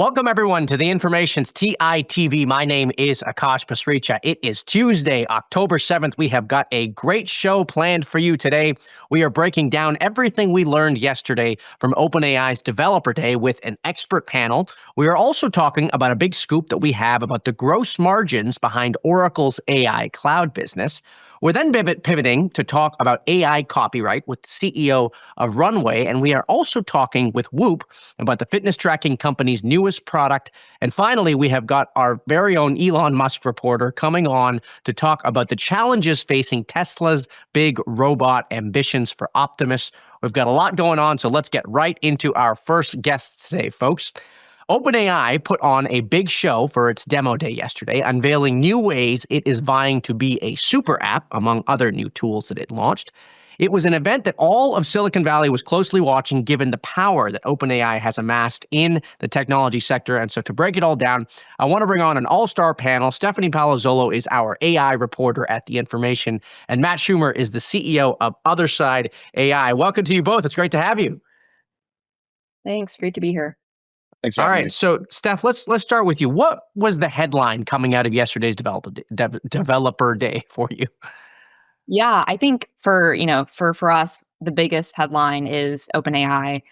Welcome, everyone, to the Information's TITV. My name is Akash Pasricha. It is Tuesday, October 7th. We have got a great show planned for you today. We are breaking down everything we learned yesterday from OpenAI's Developer Day with an expert panel. We are also talking about a big scoop that we have about the gross margins behind Oracle's AI cloud business. We're then pivoting to talk about AI copyright with the CEO of Runway, and we are also talking with Whoop about the fitness tracking company's newest product. And finally, we have got our very own Elon Musk reporter coming on to talk about the challenges facing Tesla's big robot ambitions for Optimus. We've got a lot going on, so let's get right into our first guests today, folks. OpenAI put on a big show for its demo day yesterday, unveiling new ways it is vying to be a super app, among other new tools that it launched. It was an event that all of Silicon Valley was closely watching, given the power that OpenAI has amassed in the technology sector. And so to break it all down, I want to bring on an all-star panel. Stephanie Palazzolo is our AI reporter at The Information, and Matt Schumer is the CEO of Other Side AI. Welcome to you both. It's great to have you. Thanks. Great to be here. Thanks for All having right, me. so Steph, let's start with you. What was the headline coming out of yesterday's Developer Day for you? Yeah, I think for us, the biggest headline is OpenAI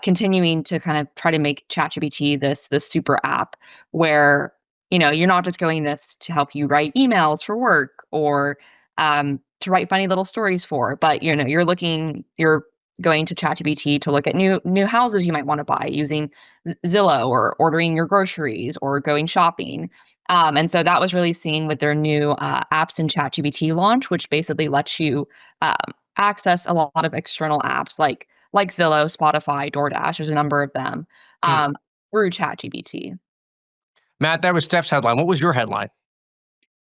continuing to kind of try to make ChatGPT this super app where you're not just going this to help you write emails for work or to write funny little stories for, but you're going to ChatGPT to look at new houses you might want to buy using Zillow, or ordering your groceries or going shopping. And so that was really seen with their new apps in ChatGPT launch, which basically lets you um, access a lot of external apps like Zillow, Spotify, DoorDash. There's a number of them um, through ChatGPT. Matt, that was Steph's headline. What was your headline?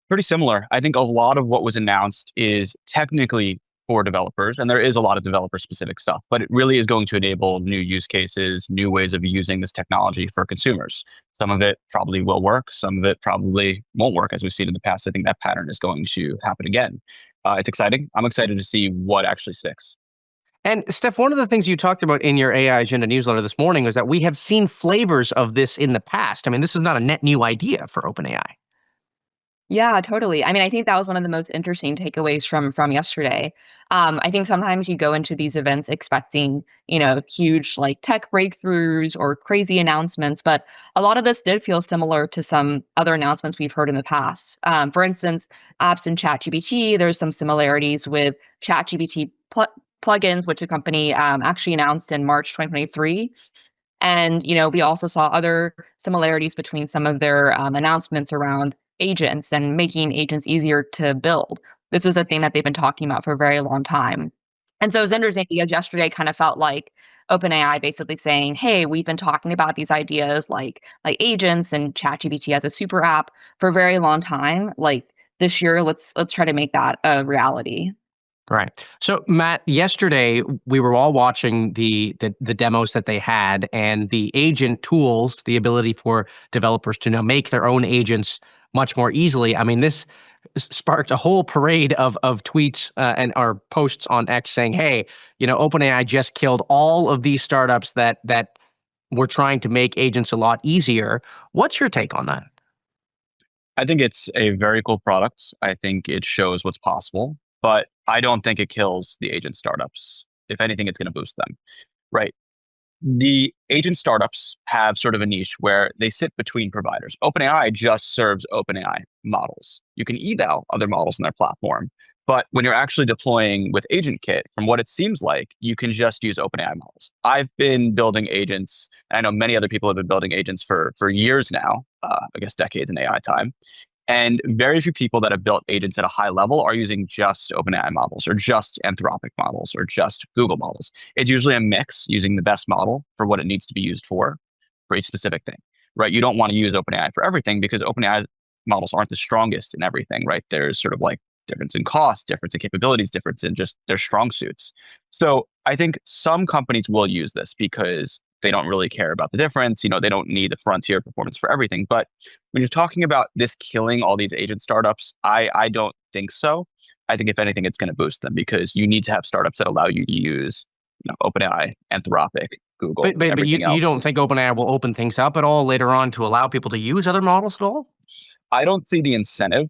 Pretty similar. I think a lot of what was announced is technically for developers, and there is a lot of developer specific stuff, but it really is going to enable new use cases, new ways of using this technology for consumers. Some of it probably will work, some of it probably won't work, as we've seen in the past. I think that pattern is going to happen again. It's exciting. I'm excited to see what actually sticks. And Steph, one of the things you talked about in your AI Agenda newsletter this morning was that we have seen flavors of this in the past. I mean, this is not a net new idea for OpenAI. Yeah, totally. I mean, I think that was one of the most interesting takeaways from yesterday. I think sometimes you go into these events expecting, huge like tech breakthroughs or crazy announcements, but a lot of this did feel similar to some other announcements we've heard in the past. For instance, apps in ChatGPT, there's some similarities with ChatGPT plugins, which the company actually announced in March 2023. And, we also saw other similarities between some of their announcements around agents and making agents easier to build. This is a thing that they've been talking about for a very long time. And so it was interesting because yesterday kind of felt like OpenAI basically saying, hey, we've been talking about these ideas like agents and ChatGPT as a super app for a very long time. Like this year, let's try to make that a reality. Right. So, Matt, yesterday we were all watching the demos that they had, and the agent tools, the ability for developers to now make their own agents much more easily. I mean, this sparked a whole parade of tweets and our posts on X saying, "Hey, OpenAI just killed all of these startups that were trying to make agents a lot easier." What's your take on that? I think it's a very cool product. I think it shows what's possible, but I don't think it kills the agent startups. If anything, it's going to boost them, right? The agent startups have sort of a niche where they sit between providers. OpenAI just serves OpenAI models. You can eval other models in their platform, but when you're actually deploying with AgentKit, from what it seems like, you can just use OpenAI models. I've been building agents, and I know many other people have been building agents for years now, I guess decades in AI time. And very few people that have built agents at a high level are using just OpenAI models or just Anthropic models or just Google models. It's usually a mix using the best model for what it needs to be used for each specific thing, right? You don't want to use OpenAI for everything because OpenAI models aren't the strongest in everything, right? There's sort of like difference in cost, difference in capabilities, difference in just their strong suits. So I think some companies will use this because they don't really care about the difference. They don't need the frontier performance for everything. But when you're talking about this killing all these agent startups, I don't think so. I think if anything, it's going to boost them because you need to have startups that allow you to use OpenAI, Anthropic, Google, But everything you don't else. think OpenAI will open things up at all later on to allow people to use other models at all? I don't see the incentive,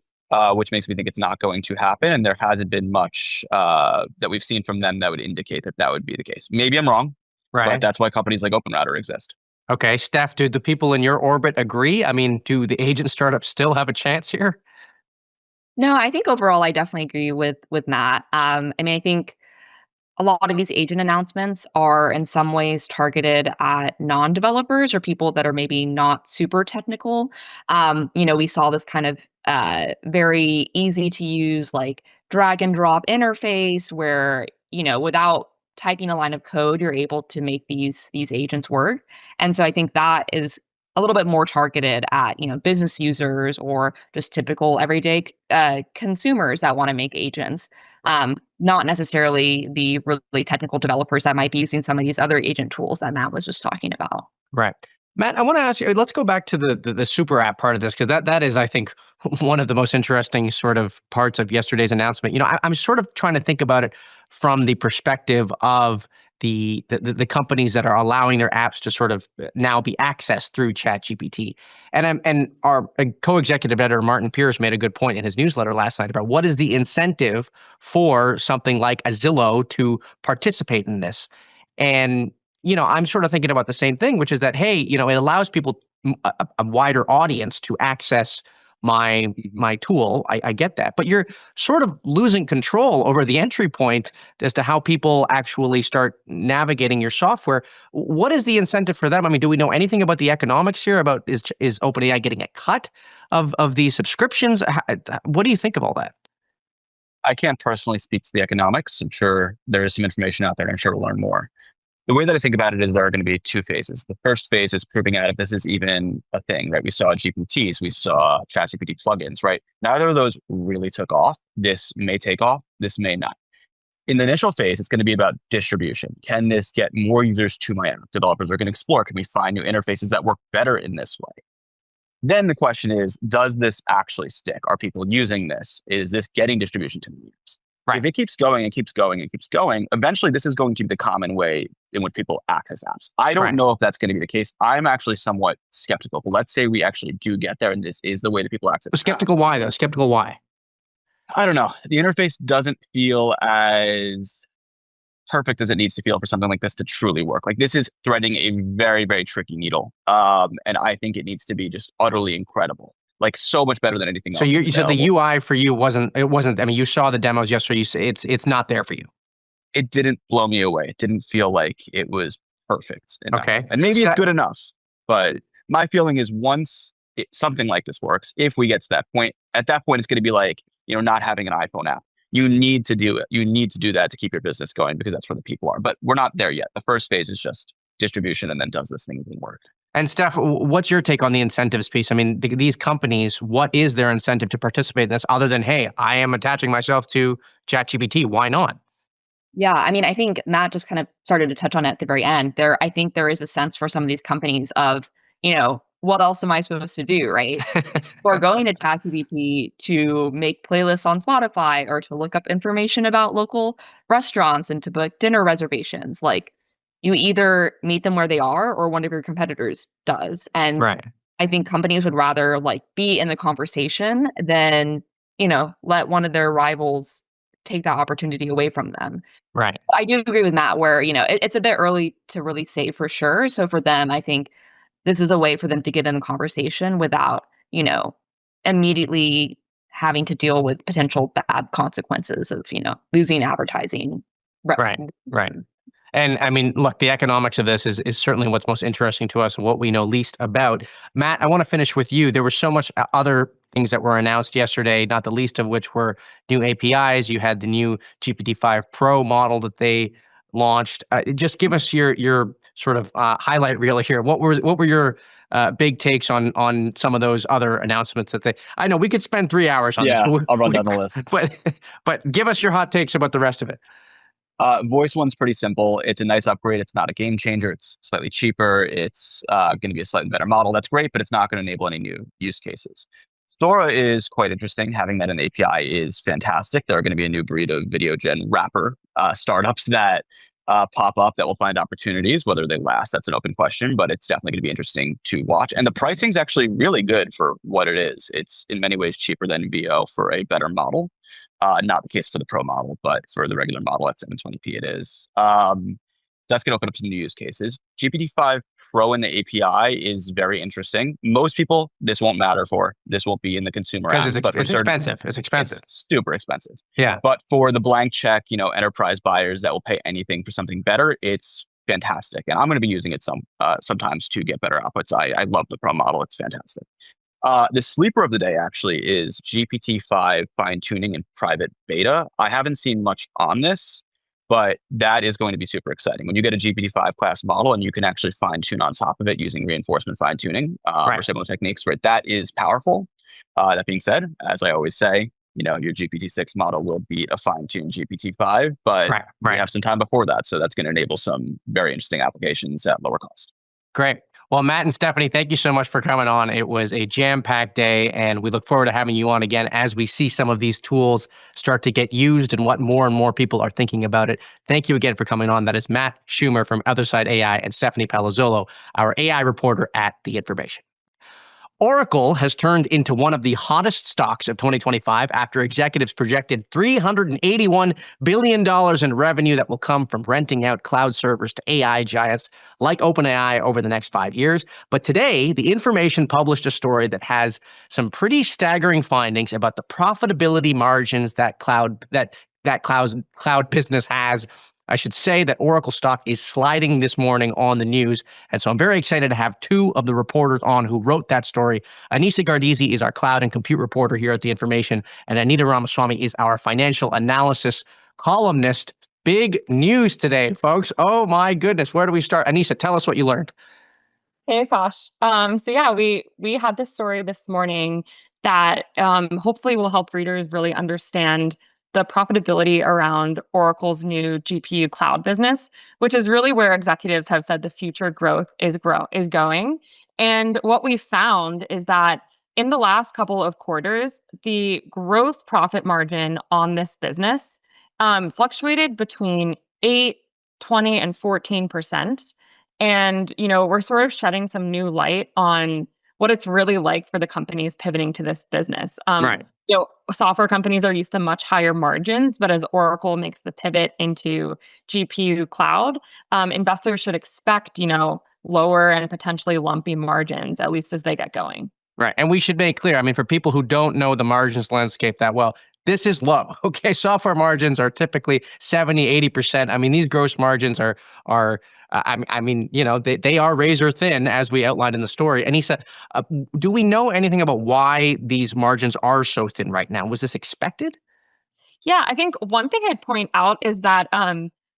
which makes me think it's not going to happen. And there hasn't been much that we've seen from them that would indicate that that would be the case. Maybe I'm wrong, but Right. that's why companies like OpenRouter exist. Okay, Steph, do the people in your orbit agree? I mean, do the agent startups still have a chance here? No, I think overall I definitely agree with Matt. I mean, I think a lot of these agent announcements are in some ways targeted at non-developers or people that are maybe not super technical. We saw this kind of very easy to use, like drag and drop interface where, without typing a line of code, you're able to make these agents work. And so I think that is a little bit more targeted at, business users or just typical everyday consumers that want to make agents. Not necessarily the really technical developers that might be using some of these other agent tools that Matt was just talking about. Right. Matt, I want to ask you, let's go back to the super app part of this, because that is, I think, one of the most interesting sort of parts of yesterday's announcement. I'm sort of trying to think about it from the perspective of the companies that are allowing their apps to sort of now be accessed through ChatGPT. And our co-executive editor Martin Pierce made a good point in his newsletter last night about what is the incentive for something like a Zillow to participate in this. And I'm sort of thinking about the same thing, which is that, hey, it allows people, a wider audience, to access my tool. I get that, but you're sort of losing control over the entry point as to how people actually start navigating your software. What is the incentive for them? I mean, do we know anything about the economics here? About is OpenAI getting a cut of these subscriptions? What do you think of all that? I can't personally speak to the economics. I'm sure there is some information out there, and I'm sure we'll learn more. The way that I think about it is there are going to be two phases. The first phase is proving out if this is even a thing, right? We saw GPTs, we saw ChatGPT plugins, right? Neither of those really took off. This may take off, this may not. In the initial phase, it's going to be about distribution. Can this get more users to my app? Developers are going to explore. Can we find new interfaces that work better in this way? Then the question is, does this actually stick? Are people using this? Is this getting distribution to users? Right. If it keeps going and keeps going and keeps going, eventually this is going to be the common way in which people access apps. I don't Right. know if that's going to be the case. I'm actually somewhat skeptical. But let's say we actually do get there and this is the way that people access Skeptical apps. why, though? Skeptical why? I don't know. The interface doesn't feel as perfect as it needs to feel for something like this to truly work. Like, this is threading a very, very tricky needle. And I think it needs to be just utterly incredible. Like, so much better than anything else. So you said the available. UI for you wasn't. I mean, you saw the demos yesterday. You say it's not there for you. It didn't blow me away. It didn't feel like it was perfect enough. Okay. And maybe it's good enough. But my feeling is once something like this works, if we get to that point, at that point, it's going to be like, not having an iPhone app. You need to do it. You need to do that to keep your business going because that's where the people are. But we're not there yet. The first phase is just distribution, and then does this thing even work? And Steph, what's your take on the incentives piece? I mean, these companies, what is their incentive to participate in this other than, hey, I am attaching myself to ChatGPT. Why not? Yeah, I mean, I think Matt just kind of started to touch on it at the very end. I think there is a sense for some of these companies of, what else am I supposed to do, right? Or going to ChatGPT to make playlists on Spotify or to look up information about local restaurants and to book dinner reservations. Like, you either meet them where they are or one of your competitors does. And Right. I think companies would rather be in the conversation than, let one of their rivals take that opportunity away from them. Right. I do agree with Matt where, it's a bit early to really say for sure. So for them, I think this is a way for them to get in the conversation without, immediately having to deal with potential bad consequences of, losing advertising. Right. Right. And I mean, look, the economics of this is certainly what's most interesting to us and what we know least about. Matt, I want to finish with you. There were so much other things that were announced yesterday, not the least of which were new APIs. You had the new GPT-5 Pro model that they launched. Just give us your sort of highlight reel here. What were your big takes on some of those other announcements that they? I know we could spend 3 hours on this. I'll run down the list. But give us your hot takes about the rest of it. Voice one's pretty simple. It's a nice upgrade. It's not a game changer. It's slightly cheaper. It's going to be a slightly better model. That's great, but it's not going to enable any new use cases. Sora is quite interesting. Having that in the API is fantastic. There are going to be a new breed of video gen wrapper startups that pop up that will find opportunities. Whether they last, that's an open question, but it's definitely going to be interesting to watch. And the pricing is actually really good for what it is. It's in many ways cheaper than VO for a better model. Not the case for the pro model, but for the regular model at 720p, it is. That's going to open up some new use cases. GPT-5 Pro in the API is very interesting. Most people, this won't matter for. This won't be in the consumer Because app. it's expensive. It's expensive. It's super expensive. Yeah. But for the blank check, enterprise buyers that will pay anything for something better, it's fantastic. And I'm going to be using it sometimes to get better outputs. I love the Pro model. It's fantastic. The sleeper of the day actually is GPT-5 fine-tuning in private beta. I haven't seen much on this, but that is going to be super exciting. When you get a GPT-5 class model and you can actually fine-tune on top of it using reinforcement fine-tuning or similar techniques, right? That is powerful. That being said, as I always say, your GPT-6 model will beat a fine-tuned GPT-5, but we have some time before that. So that's going to enable some very interesting applications at lower cost. Great. Well, Matt and Stephanie, thank you so much for coming on. It was a jam-packed day, and we look forward to having you on again as we see some of these tools start to get used and what more and more people are thinking about it. Thank you again for coming on. That is Matt Schumer from Otherside AI and Stephanie Palazzolo, our AI reporter at The Information. Oracle has turned into one of the hottest stocks of 2025 after executives projected $381 billion in revenue that will come from renting out cloud servers to AI giants like OpenAI over the next 5 years. But today, The Information published a story that has some pretty staggering findings about the profitability margins that cloud business has. I should say that Oracle stock is sliding this morning on the news. And so I'm very excited to have two of the reporters on who wrote that story. Anisa Gardezi is our cloud and compute reporter here at The Information, and Anita Ramaswamy is our financial analysis columnist. Big news today, folks. Oh my goodness. Where do we start? Anisa, tell us what you learned. Hey, Akash. So yeah, we had this story this morning that hopefully will help readers really understand the profitability around Oracle's new GPU cloud business, which is really where executives have said the future growth is going. And what we found is that in the last couple of quarters, the gross profit margin on this business fluctuated between 8, 20, and 14%. And, we're sort of shedding some new light on what it's really like for the companies pivoting to this business. Software companies are used to much higher margins, but as Oracle makes the pivot into GPU cloud, investors should expect, lower and potentially lumpy margins, at least as they get going. Right. And we should make clear, for people who don't know the margins landscape that well, this is low. Okay. Software margins are typically 70, 80%. These gross margins are they are razor thin, as we outlined in the story. And he said, do we know anything about why these margins are so thin right now? Was this expected? Yeah, I think one thing I'd point out is that,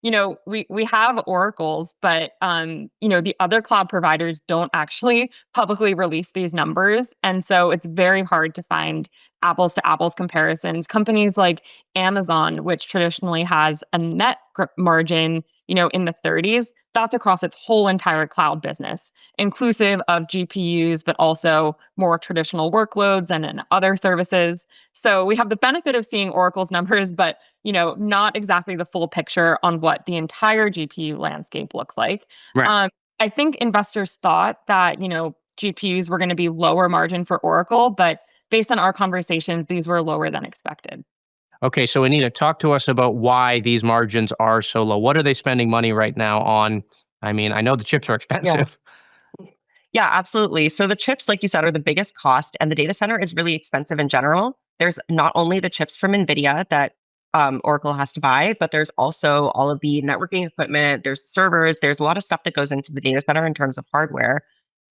we have Oracles, but, the other cloud providers don't actually publicly release these numbers. And so it's very hard to find apples to apples comparisons. Companies like Amazon, which traditionally has a net margin, in the 30s, that's across its whole entire cloud business, inclusive of GPUs, but also more traditional workloads and other services. So we have the benefit of seeing Oracle's numbers, but not exactly the full picture on what the entire GPU landscape looks like. Right. I think investors thought that GPUs were going to be lower margin for Oracle, but based on our conversations, these were lower than expected. Okay, so Anita, talk to us about why these margins are so low. What are they spending money right now on? I know the chips are expensive. Yeah, absolutely. So the chips, like you said, are the biggest cost, and the data center is really expensive in general. There's not only the chips from NVIDIA that Oracle has to buy, but there's also all of the networking equipment, there's servers, there's a lot of stuff that goes into the data center in terms of hardware.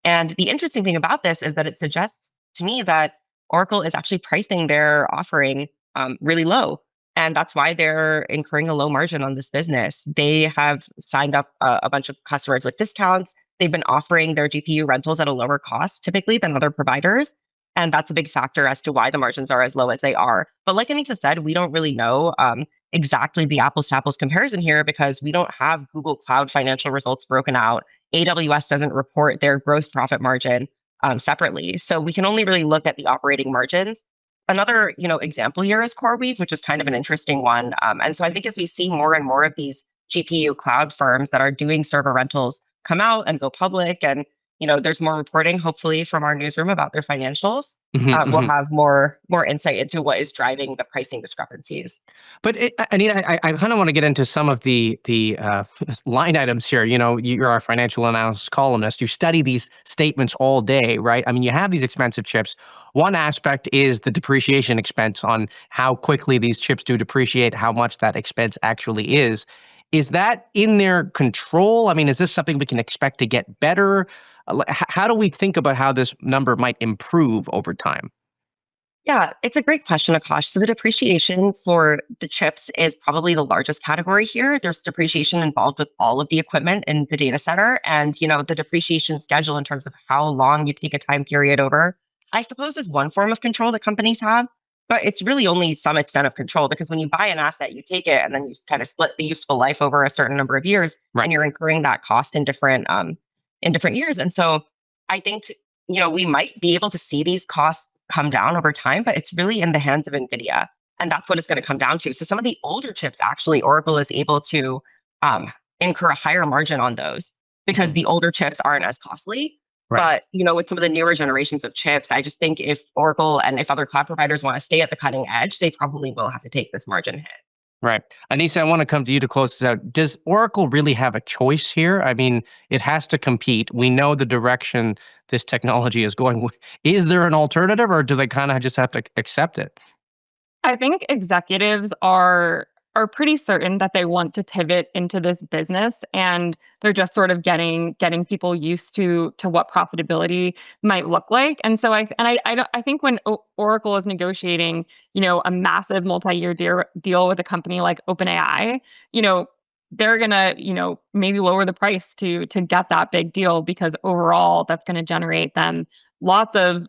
And the interesting thing about this is that it suggests to me that Oracle is actually pricing their offering really low. And that's why they're incurring a low margin on this business. They have signed up a bunch of customers with discounts. They've been offering their GPU rentals at a lower cost typically than other providers. And that's a big factor as to why the margins are as low as they are. But like Anita said, we don't really know exactly the apples to apples comparison here because we don't have Google Cloud financial results broken out. AWS doesn't report their gross profit margin separately. So we can only really look at the operating margins. Another, example here is CoreWeave, which is kind of an interesting one. And so I think as we see more and more of these GPU cloud firms that are doing server rentals come out and go public, and there's more reporting, hopefully, from our newsroom about their financials. We'll have more insight into what is driving the pricing discrepancies. But Anita, I kind of want to get into some of the line items here. You're our financial analysis columnist. You study these statements all day, right? I mean, you have these expensive chips. One aspect is the depreciation expense on how quickly these chips do depreciate, how much that expense actually is. Is that in their control? I mean, is this something we can expect to get better? How do we think about how this number might improve over time? Yeah, it's a great question, Akash. So the depreciation for the chips is probably the largest category here. There's depreciation involved with all of the equipment in the data center. And, the depreciation schedule in terms of how long you take a time period over, I suppose is one form of control that companies have. But it's really only some extent of control, because when you buy an asset, you take it and then you kind of split the useful life over a certain number of years, Right. and you're incurring that cost in different years. And so I think, we might be able to see these costs come down over time, but it's really in the hands of NVIDIA. And that's what it's going to come down to. So some of the older chips, actually, Oracle is able to incur a higher margin on those because the older chips aren't as costly. Right. But, with some of the newer generations of chips, I just think if Oracle and if other cloud providers want to stay at the cutting edge, they probably will have to take this margin hit. Right. Anissa, I want to come to you to close this out. Does Oracle really have a choice here? I mean, it has to compete. We know the direction this technology is going. Is there an alternative, or do they kind of just have to accept it? I think executives are pretty certain that they want to pivot into this business, and they're just sort of getting people used to what profitability might look like. And so I think when Oracle is negotiating, a massive multi-year deal with a company like OpenAI, they're gonna, maybe lower the price to get that big deal, because overall that's going to generate them lots of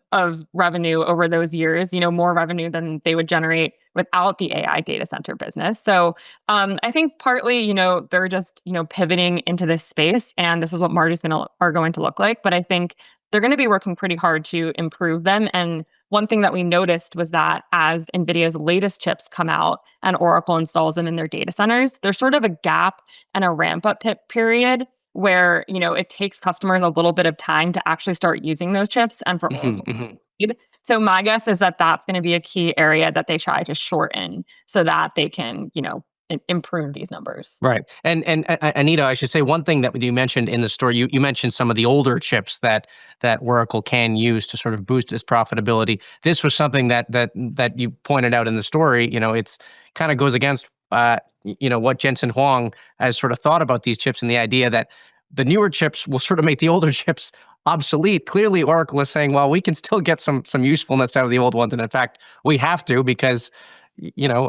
revenue over those years, more revenue than they would generate without the AI data center business. So I think partly, they're just, pivoting into this space, and this is what margins are going to look like. But I think they're going to be working pretty hard to improve them. And one thing that we noticed was that as NVIDIA's latest chips come out and Oracle installs them in their data centers, there's sort of a gap and a ramp up period where, it takes customers a little bit of time to actually start using those chips and for Oracle. So my guess is that that's going to be a key area that they try to shorten so that they can, improve these numbers. Right. And Anita, I should say one thing that you mentioned in the story, you mentioned some of the older chips that Oracle can use to sort of boost its profitability. This was something that you pointed out in the story. It's kind of goes against what Jensen Huang has sort of thought about these chips, and the idea that the newer chips will sort of make the older chips obsolete. Clearly, Oracle is saying, well, we can still get some usefulness out of the old ones, and in fact, we have to, because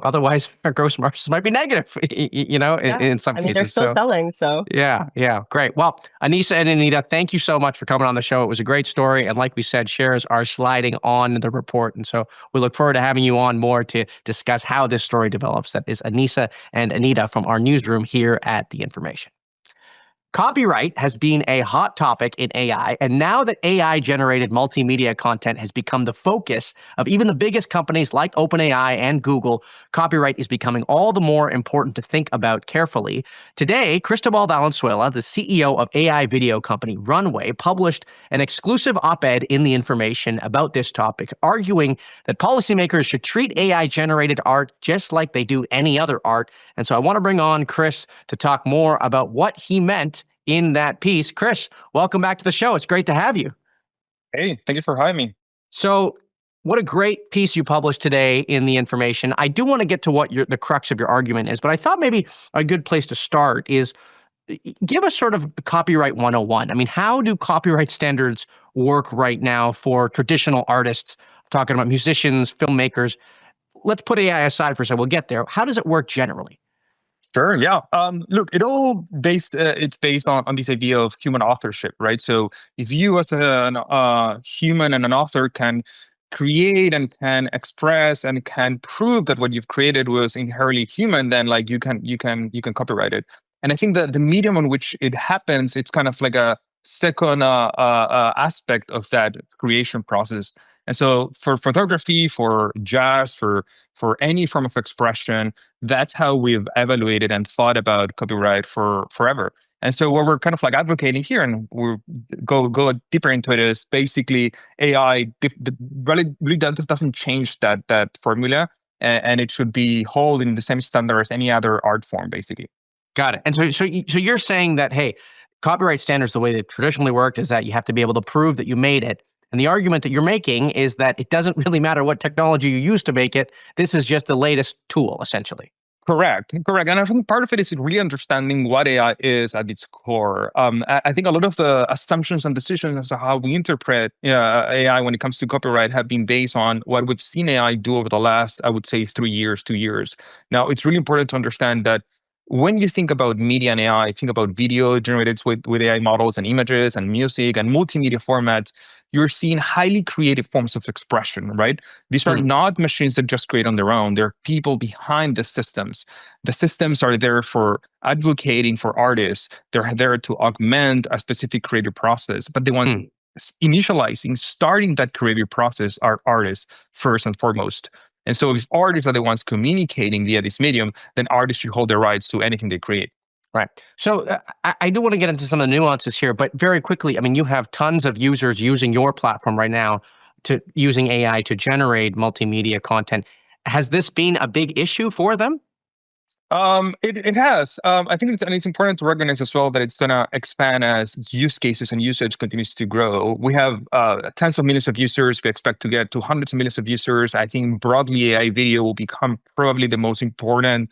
otherwise our gross margins might be negative, in some cases. They're still selling, so. Yeah, great. Well, Anissa and Anita, thank you so much for coming on the show. It was a great story. And like we said, shares are sliding on the report. And so we look forward to having you on more to discuss how this story develops. That is Anissa and Anita from our newsroom here at The Information. Copyright has been a hot topic in AI, and now that AI-generated multimedia content has become the focus of even the biggest companies like OpenAI and Google, copyright is becoming all the more important to think about carefully. Today, Cristobal Valenzuela, the CEO of AI video company Runway, published an exclusive op-ed in The Information about this topic, arguing that policymakers should treat AI-generated art just like they do any other art. And so I want to bring on Chris to talk more about what he meant in that piece. Chris, welcome back to the show. It's great to have you. Hey, thank you for having me. So, what a great piece you published today in The Information. I do want to get to what the crux of your argument is, but I thought maybe a good place to start is give us sort of copyright 101. I mean, how do copyright standards work right now for traditional artists? I'm talking about musicians, filmmakers. Let's put AI aside for a second. We'll get there. How does it work generally? Sure. Yeah. Look, it's based on this idea of human authorship, right? So if you as a human and an author can create and can express and can prove that what you've created was inherently human, then like you can copyright it. And I think that the medium on which it happens, it's kind of like a second aspect of that creation process. And so for photography, for jazz, for any form of expression, that's how we've evaluated and thought about copyright for forever. And so what we're kind of like advocating here, and we'll go deeper into it, is basically AI really doesn't change that formula, and it should be held in the same standard as any other art form, basically. Got it. And so you're saying that, hey, copyright standards, the way they traditionally worked, is that you have to be able to prove that you made it. And the argument that you're making is that it doesn't really matter what technology you use to make it. This is just the latest tool, essentially. Correct. And I think part of it is really understanding what AI is at its core. I think a lot of the assumptions and decisions as to how we interpret AI when it comes to copyright have been based on what we've seen AI do over the last, I would say, 3 years, 2 years. Now, it's really important to understand that when you think about media and AI, think about video generated with AI models and images and music and multimedia formats, you're seeing highly creative forms of expression, right? These are not machines that just create on their own. There are people behind the systems. The systems are there for advocating for artists. They're there to augment a specific creative process. But the ones initializing, starting that creative process are artists first and foremost. And so if artists are the ones communicating via this medium, then artists should hold their rights to anything they create. Right. So I do want to get into some of the nuances here, but very quickly, I mean, you have tons of users using your platform right now to using AI to generate multimedia content. Has this been a big issue for them? It has. I think it's important to recognize as well that it's going to expand as use cases and usage continues to grow. We have tens of millions of users. We expect to get to hundreds of millions of users. I think broadly AI video will become probably the most important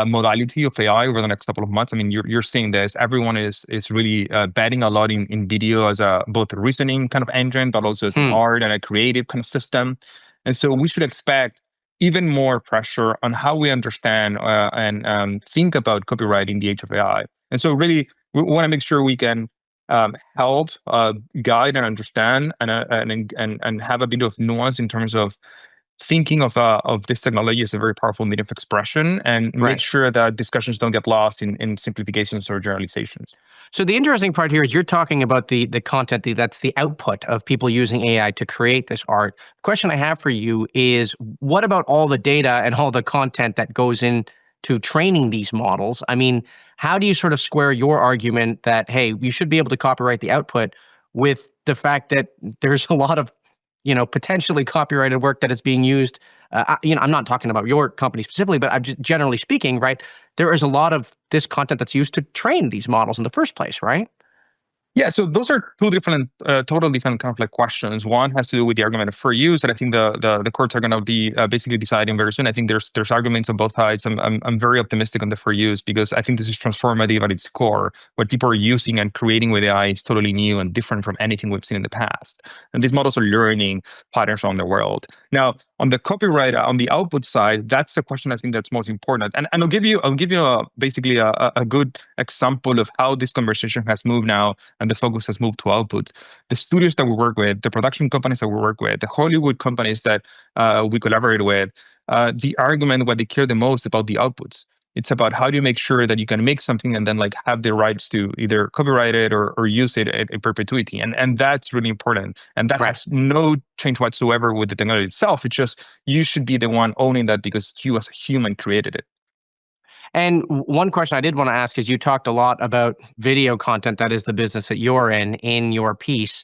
modality of AI over the next couple of months. I mean, you're seeing this. Everyone is really betting a lot in video as both a reasoning kind of engine, but also as an art and a creative kind of system. And so we should expect even more pressure on how we understand and think about copyright in the age of AI. And so really, we want to make sure we can help guide and understand and have a bit of nuance in terms of thinking of this technology as a very powerful medium of expression, and make sure that discussions don't get lost in simplifications or generalizations. So the interesting part here is you're talking about the content that's the output of people using AI to create this art. The question I have for you is, what about all the data and all the content that goes into training these models? I mean, how do you sort of square your argument that, hey, you should be able to copyright the output with the fact that there's a lot of potentially copyrighted work that is being used? I'm not talking about your company specifically, but I'm just generally speaking, right? There is a lot of this content that's used to train these models in the first place, right? Yeah, so those are two different, totally different kind of like questions. One has to do with the argument of fair use that I think the courts are going to be basically deciding very soon. I think there's arguments on both sides. I'm very optimistic on the fair use because I think this is transformative at its core. What people are using and creating with AI is totally new and different from anything we've seen in the past. And these models are learning patterns around the world. Now, on the copyright, on the output side, that's the question I think that's most important. And I'll give you basically a good example of how this conversation has moved now, and the focus has moved to output. The studios that we work with, the production companies that we work with, the Hollywood companies that we collaborate with, the argument, what they care the most about the outputs. It's about how do you make sure that you can make something and then like have the rights to either copyright it or use it in perpetuity. And that's really important. And that has no change whatsoever with the technology itself. It's just you should be the one owning that because you as a human created it. And one question I did want to ask is, you talked a lot about video content. That is the business that you're in your piece.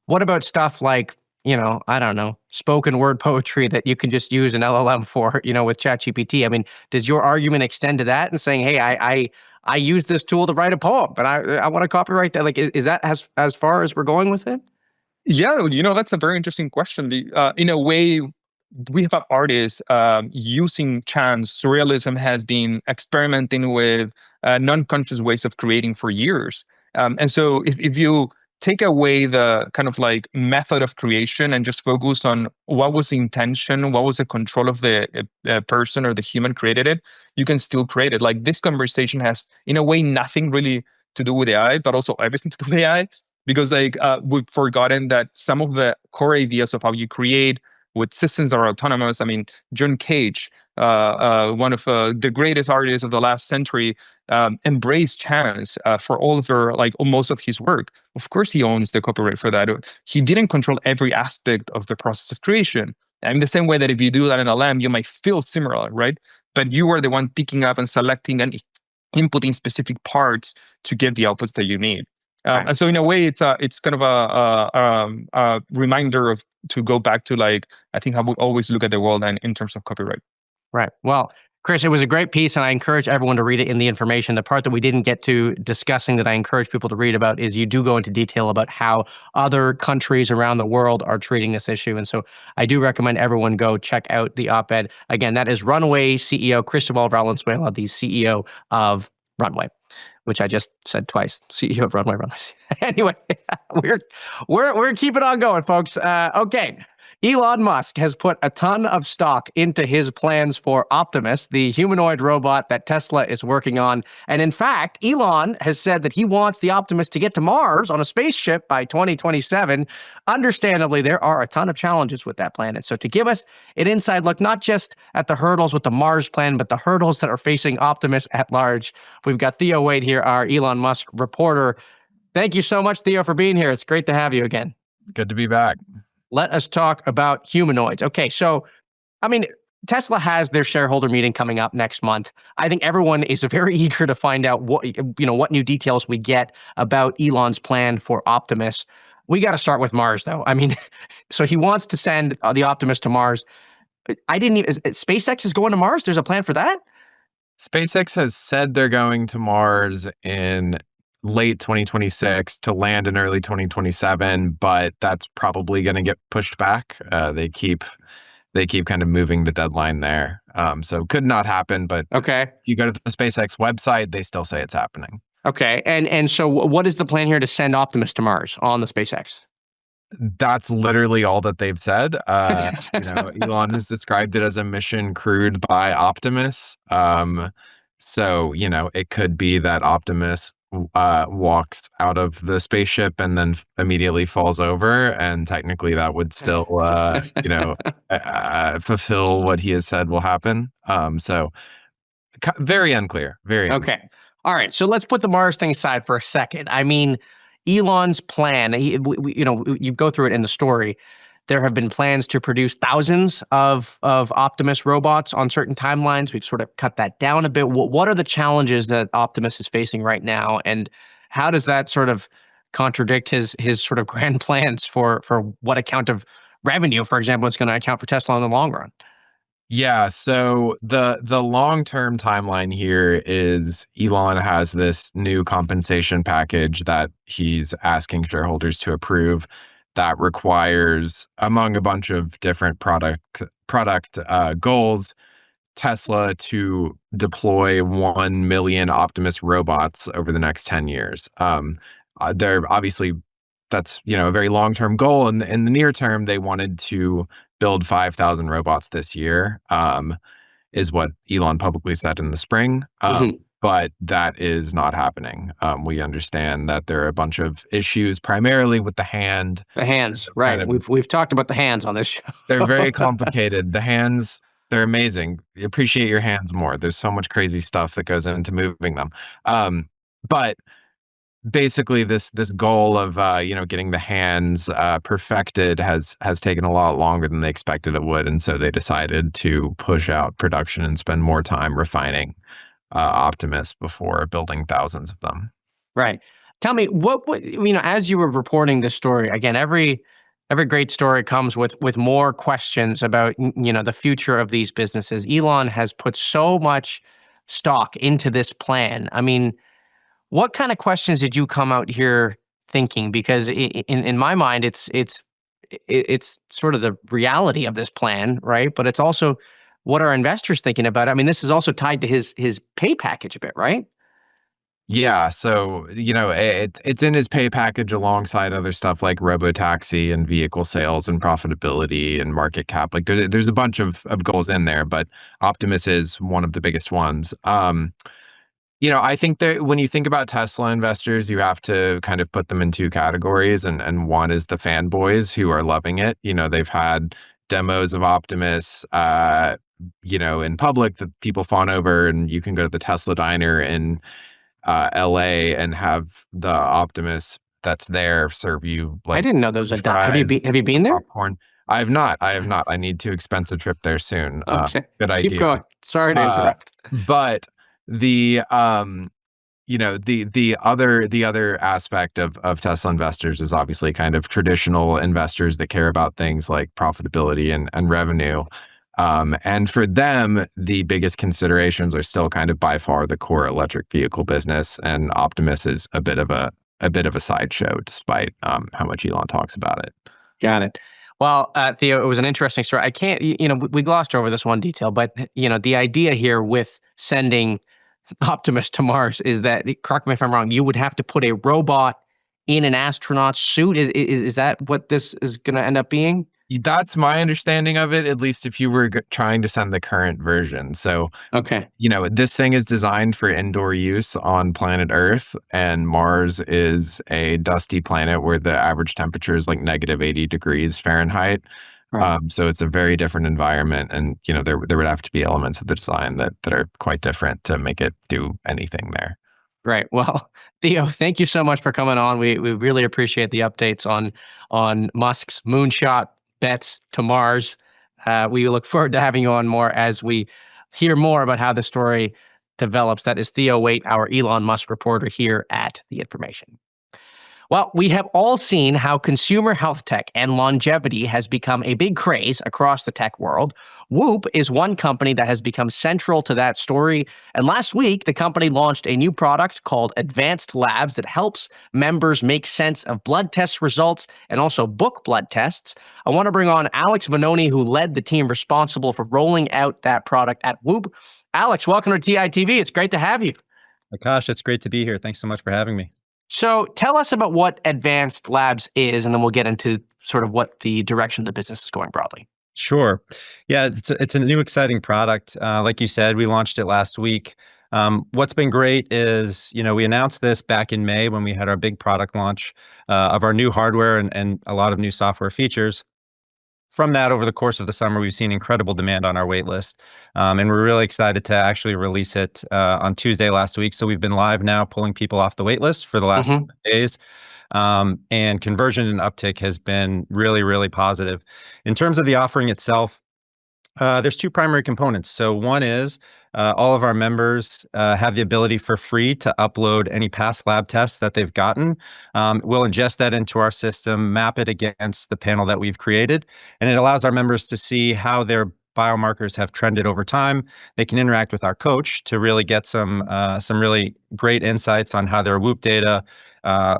What about stuff like, I don't know, spoken word poetry that you can just use an LLM for, with ChatGPT? I mean, does your argument extend to that and saying, hey, I use this tool to write a poem, but I want to copyright that? Like, is that as far as we're going with it? Yeah, that's a very interesting question. In a way, we have artists using chance. Surrealism has been experimenting with non-conscious ways of creating for years. And so if you take away the kind of like method of creation and just focus on what was the intention, what was the control of the person or the human created it, you can still create it. Like this conversation has, in a way, nothing really to do with AI, but also everything to do with AI. Because we've forgotten that some of the core ideas of how you create with systems that are autonomous. I mean, John Cage one of the greatest artists of the last century, embraced chance for all of their most of his work. Of course, he owns the copyright for that. He didn't control every aspect of the process of creation. And in the same way that if you do that in a LM, you might feel similar, right? But you are the one picking up and selecting and inputting specific parts to get the outputs that you need. And so in a way, it's kind of a reminder to go back to I think how we always look at the world and in terms of copyright. Right. Well, Chris, it was a great piece, and I encourage everyone to read it in the information. The part that we didn't get to discussing that I encourage people to read about is you do go into detail about how other countries around the world are treating this issue. And so I do recommend everyone go check out the op-ed. Again, that is Runway CEO Cristobal Valenzuela, the CEO of Runway, which I just said twice. CEO of Runway. Anyway, we're keeping on going, folks. Okay. Elon Musk has put a ton of stock into his plans for Optimus, the humanoid robot that Tesla is working on. And in fact, Elon has said that he wants the Optimus to get to Mars on a spaceship by 2027. Understandably, there are a ton of challenges with that plan. And so to give us an inside look, not just at the hurdles with the Mars plan, but the hurdles that are facing Optimus at large, we've got Theo Wade here, our Elon Musk reporter. Thank you so much, Theo, for being here. It's great to have you again. Good to be back. Let us talk about humanoids. Okay, so, Tesla has their shareholder meeting coming up next month. I think everyone is very eager to find out what new details we get about Elon's plan for Optimus. We got to start with Mars, though. So he wants to send the Optimus to Mars. SpaceX is going to Mars? There's a plan for that? SpaceX has said they're going to Mars in late 2026 to land in early 2027, but that's probably going to get pushed back. They keep kind of moving the deadline there. So could not happen, but okay. If you go to the SpaceX website, they still say it's happening. Okay. And so what is the plan here to send Optimus to Mars on the SpaceX? That's literally all that they've said. Elon has described it as a mission crewed by Optimus. So, it could be that Optimus walks out of the spaceship and then immediately falls over, and technically that would still fulfill what he has said will happen. So very unclear. Okay. All right, so let's put the Mars thing aside for a second. Elon's plan, you go through it in the story. There have been plans to produce thousands of Optimus robots on certain timelines. We've sort of cut that down a bit. What are the challenges that Optimus is facing right now, and how does that sort of contradict his sort of grand plans for what account of revenue, for example, is going to account for Tesla in the long run? Yeah, so the long-term timeline here is Elon has this new compensation package that he's asking shareholders to approve that requires, among a bunch of different product goals, Tesla to deploy 1 million Optimus robots over the next 10 years. They're obviously, that's a very long-term goal. And in the near term, they wanted to build 5,000 robots this year, is what Elon publicly said in the spring. But that is not happening. We understand that there are a bunch of issues, primarily with the hand. The hands, right? We've talked about the hands on this show. They're very complicated. The hands, they're amazing. You appreciate your hands more. There's so much crazy stuff that goes into moving them. But basically, this goal of getting the hands perfected has taken a lot longer than they expected it would, and so they decided to push out production and spend more time refining Optimus before building thousands of them. Right. Tell me, what as you were reporting this story, again, every great story comes with more questions about the future of these businesses. Elon has put so much stock into this plan. What kind of questions did you come out here thinking? Because in my mind, it's sort of the reality of this plan, right? But it's also what are investors thinking about it? This is also tied to his pay package a bit, right? Yeah, so it's in his pay package alongside other stuff like robotaxi and vehicle sales and profitability and market cap. Like there's a bunch of goals in there, but Optimus is one of the biggest ones. I think that when you think about Tesla investors, you have to kind of put them in two categories, and one is the fanboys who are loving it. They've had demos of Optimus in public that people fawn over, and you can go to the Tesla diner in LA and have the Optimus that's there serve you I like didn't know those are done. fries, Have you been there? popcorn. I have not. I have not. I need to expense a trip there soon. Okay. Good Keep idea. going. Sorry to Uh, interrupt. but the the other aspect of Tesla investors is obviously kind of traditional investors that care about things like profitability and revenue. And for them, the biggest considerations are still kind of by far the core electric vehicle business, and Optimus is a bit of a sideshow, despite how much Elon talks about it. Got it. Well, Theo, it was an interesting story. I can't, we glossed over this one detail, but the idea here with sending Optimus to Mars is that, correct me if I'm wrong, you would have to put a robot in an astronaut suit. Is that what this is going to end up being? That's my understanding of it, at least if you were trying to send the current version. So, Okay. this thing is designed for indoor use on planet Earth, and Mars is a dusty planet where the average temperature is like -80 degrees Fahrenheit. Right. So it's a very different environment, and there would have to be elements of the design that are quite different to make it do anything there. Great. Well, Theo, thank you so much for coming on. We really appreciate the updates on Musk's moonshot bets to Mars. We look forward to having you on more as we hear more about how the story develops. That is Theo Waite, our Elon Musk reporter here at The Information. Well, we have all seen how consumer health tech and longevity has become a big craze across the tech world. Whoop is one company that has become central to that story. And last week, the company launched a new product called Advanced Labs that helps members make sense of blood test results and also book blood tests. I want to bring on Alex Vanoni, who led the team responsible for rolling out that product at Whoop. Alex, welcome to TITV. It's great to have you. Akash, it's great to be here. Thanks so much for having me. So tell us about what Advanced Labs is, and then we'll get into sort of what the direction of the business is going broadly. Sure. Yeah, it's a new exciting product. Like you said, we launched it last week. What's been great is, we announced this back in May when we had our big product launch of our new hardware and a lot of new software features. From that, over the course of the summer, we've seen incredible demand on our wait list. And we're really excited to actually release it on Tuesday last week. So we've been live now pulling people off the wait list for the last 7 days. And conversion and uptick has been really, really positive. In terms of the offering itself, there's two primary components. So one is all of our members have the ability for free to upload any past lab tests that they've gotten. We'll ingest that into our system, map it against the panel that we've created, and it allows our members to see how their biomarkers have trended over time. They can interact with our coach to really get some really great insights on how their Whoop data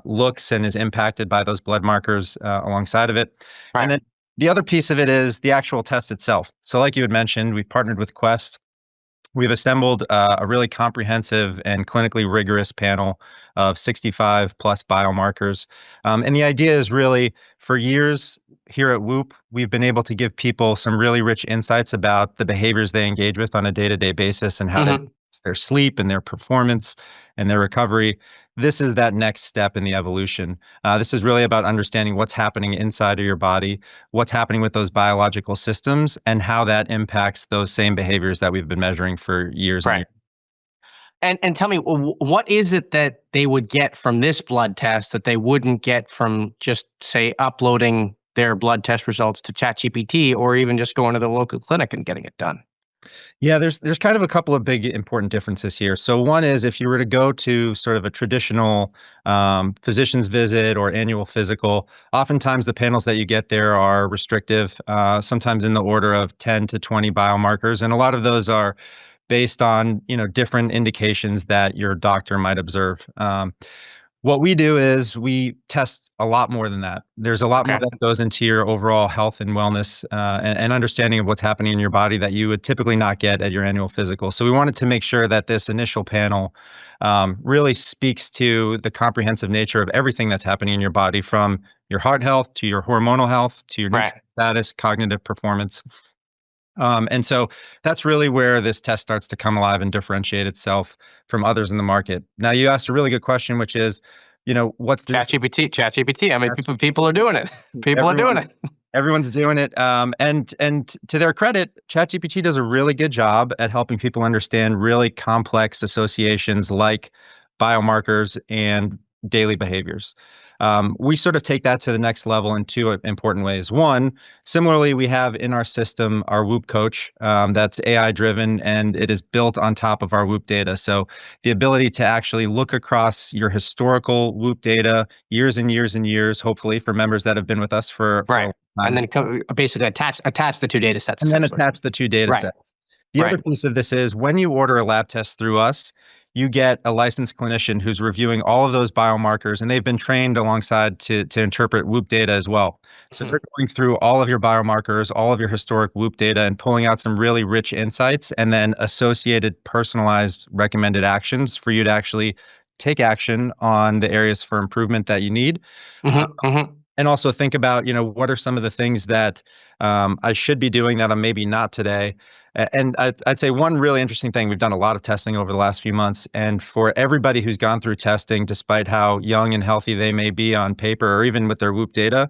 looks and is impacted by those blood markers alongside of it. Right. And then the other piece of it is the actual test itself. So like you had mentioned, we've partnered with Quest. We've assembled a really comprehensive and clinically rigorous panel of 65 plus biomarkers. And the idea is really, for years here at Whoop, we've been able to give people some really rich insights about the behaviors they engage with on a day-to-day basis and how that affects their sleep and their performance and their recovery. This is that next step in the evolution. This is really about understanding what's happening inside of your body, what's happening with those biological systems, and how that impacts those same behaviors that we've been measuring for years. Right. And tell me, what is it that they would get from this blood test that they wouldn't get from just, say, uploading their blood test results to ChatGPT, or even just going to the local clinic and getting it done? Yeah, there's kind of a couple of big important differences here. So one is, if you were to go to sort of a traditional physician's visit or annual physical, oftentimes the panels that you get there are restrictive, sometimes in the order of 10 to 20 biomarkers. And a lot of those are based on, different indications that your doctor might observe. What we do is we test a lot more than that. There's a lot more that goes into your overall health and wellness and understanding of what's happening in your body that you would typically not get at your annual physical. So we wanted to make sure that this initial panel really speaks to the comprehensive nature of everything that's happening in your body, from your heart health to your hormonal health to your nutrient status, cognitive performance. And so that's really where this test starts to come alive and differentiate itself from others in the market. Now, you asked a really good question, which is, what's the ChatGPT. I mean, people are doing it. People are doing it. Everyone's doing it. And to their credit, ChatGPT does a really good job at helping people understand really complex associations like biomarkers and daily behaviors. We sort of take that to the next level in two important ways. One, similarly, we have in our system our Whoop coach that's AI driven, and it is built on top of our Whoop data. So the ability to actually look across your historical Whoop data years and years and years, hopefully for members that have been with us for a long time. And then basically attach the two data sets. And then attach the two data sets. The other piece of this is when you order a lab test through us, you get a licensed clinician who's reviewing all of those biomarkers, and they've been trained alongside to interpret Whoop data as well. So they're going through all of your biomarkers, all of your historic Whoop data, and pulling out some really rich insights, and then associated, personalized, recommended actions for you to actually take action on the areas for improvement that you need. And also think about, what are some of the things that I should be doing that I'm maybe not today. And I'd say one really interesting thing, we've done a lot of testing over the last few months. And for everybody who's gone through testing, despite how young and healthy they may be on paper or even with their Whoop data,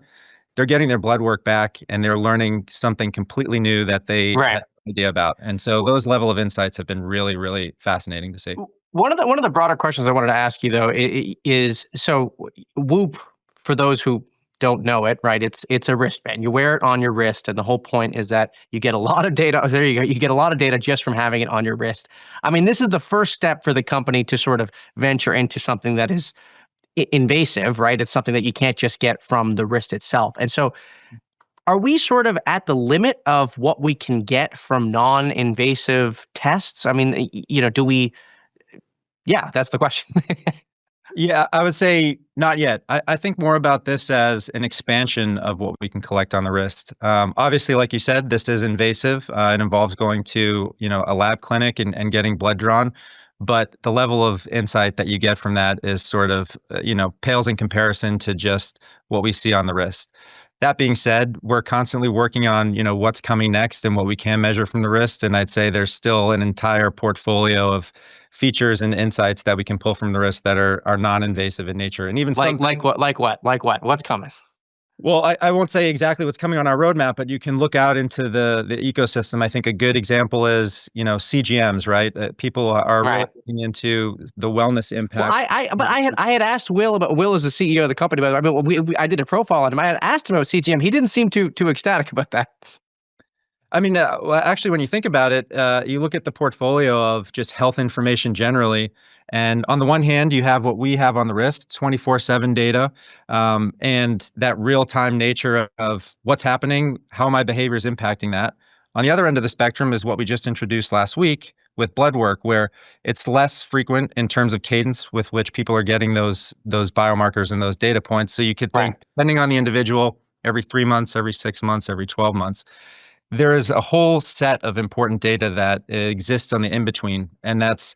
they're getting their blood work back and they're learning something completely new that they had no idea about. And so those level of insights have been really, really fascinating to see. One of the broader questions I wanted to ask you, though, is so Whoop, for those who don't know it, right? It's a wristband. You wear it on your wrist, and the whole point is that you get a lot of data. There you go. You get a lot of data just from having it on your wrist. I mean, this is the first step for the company to sort of venture into something that is invasive, right? It's something that you can't just get from the wrist itself. And so, are we sort of at the limit of what we can get from non-invasive tests? I mean, do we? Yeah, that's the question. Yeah, I would say not yet. I think more about this as an expansion of what we can collect on the wrist. Obviously, like you said, this is invasive. It involves going to, a lab clinic and getting blood drawn. But the level of insight that you get from that is sort of, pales in comparison to just what we see on the wrist. That being said, we're constantly working on, what's coming next and what we can measure from the wrist. And I'd say there's still an entire portfolio of features and insights that we can pull from the wrist that are non-invasive in nature. And even like what? What's coming? Well, I won't say exactly what's coming on our roadmap, but you can look out into the ecosystem. I think a good example is, CGMs, right? People are really looking into the wellness impact. Well, I had asked Will about. Will is the CEO of the company, but I mean, I did a profile on him. I had asked him about CGM. He didn't seem too ecstatic about that. I mean, well, actually, when you think about it, you look at the portfolio of just health information generally. And on the one hand, you have what we have on the wrist, 24/7 data, and that real-time nature of what's happening, how my behavior is impacting that. On the other end of the spectrum is what we just introduced last week with blood work, where it's less frequent in terms of cadence with which people are getting those biomarkers and those data points. So you could think, depending on the individual, every 3 months, every 6 months, every 12 months. There is a whole set of important data that exists on the in-between, and that's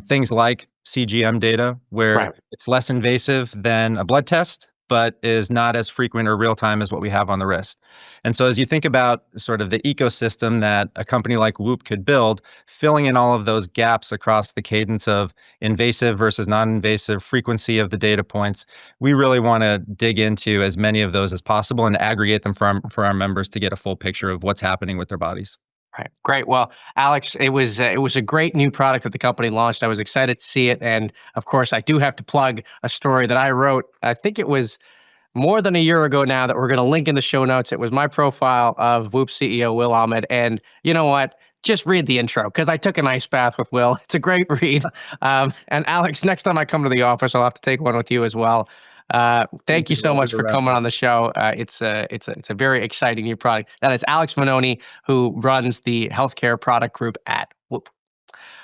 things like CGM data, where it's less invasive than a blood test, but is not as frequent or real-time as what we have on the wrist. And so as you think about sort of the ecosystem that a company like Whoop could build, filling in all of those gaps across the cadence of invasive versus non-invasive frequency of the data points, we really want to dig into as many of those as possible and aggregate them for our members to get a full picture of what's happening with their bodies. Right. Great. Well, Alex, it was a great new product that the company launched. I was excited to see it. And of course, I do have to plug a story that I wrote. I think it was more than a year ago now that we're going to link in the show notes. It was my profile of Whoop CEO Will Ahmed. And you know what? Just read the intro because I took an ice bath with Will. It's a great read. And Alex, next time I come to the office, I'll have to take one with you as well. Thank you so much for coming on the show. It's a very exciting new product. That is Alex Manoni, who runs the healthcare product group at Whoop.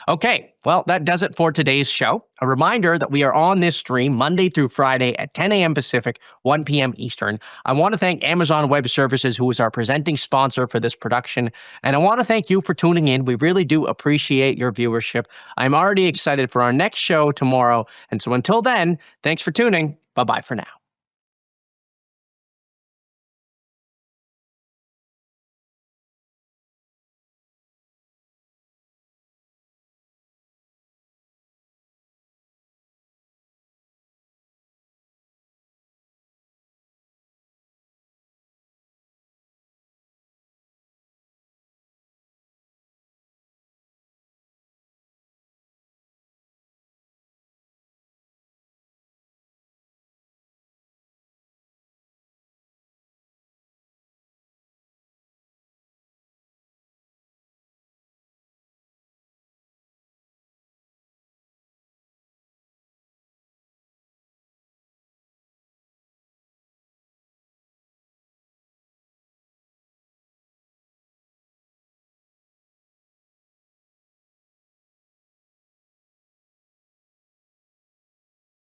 Okay, well, that does it for today's show. A reminder that we are on this stream Monday through Friday at 10 a.m. Pacific, 1 p.m. Eastern. I want to thank Amazon Web Services, who is our presenting sponsor for this production. And I want to thank you for tuning in. We really do appreciate your viewership. I'm already excited for our next show tomorrow. And so until then, thanks for tuning. Bye-bye for now.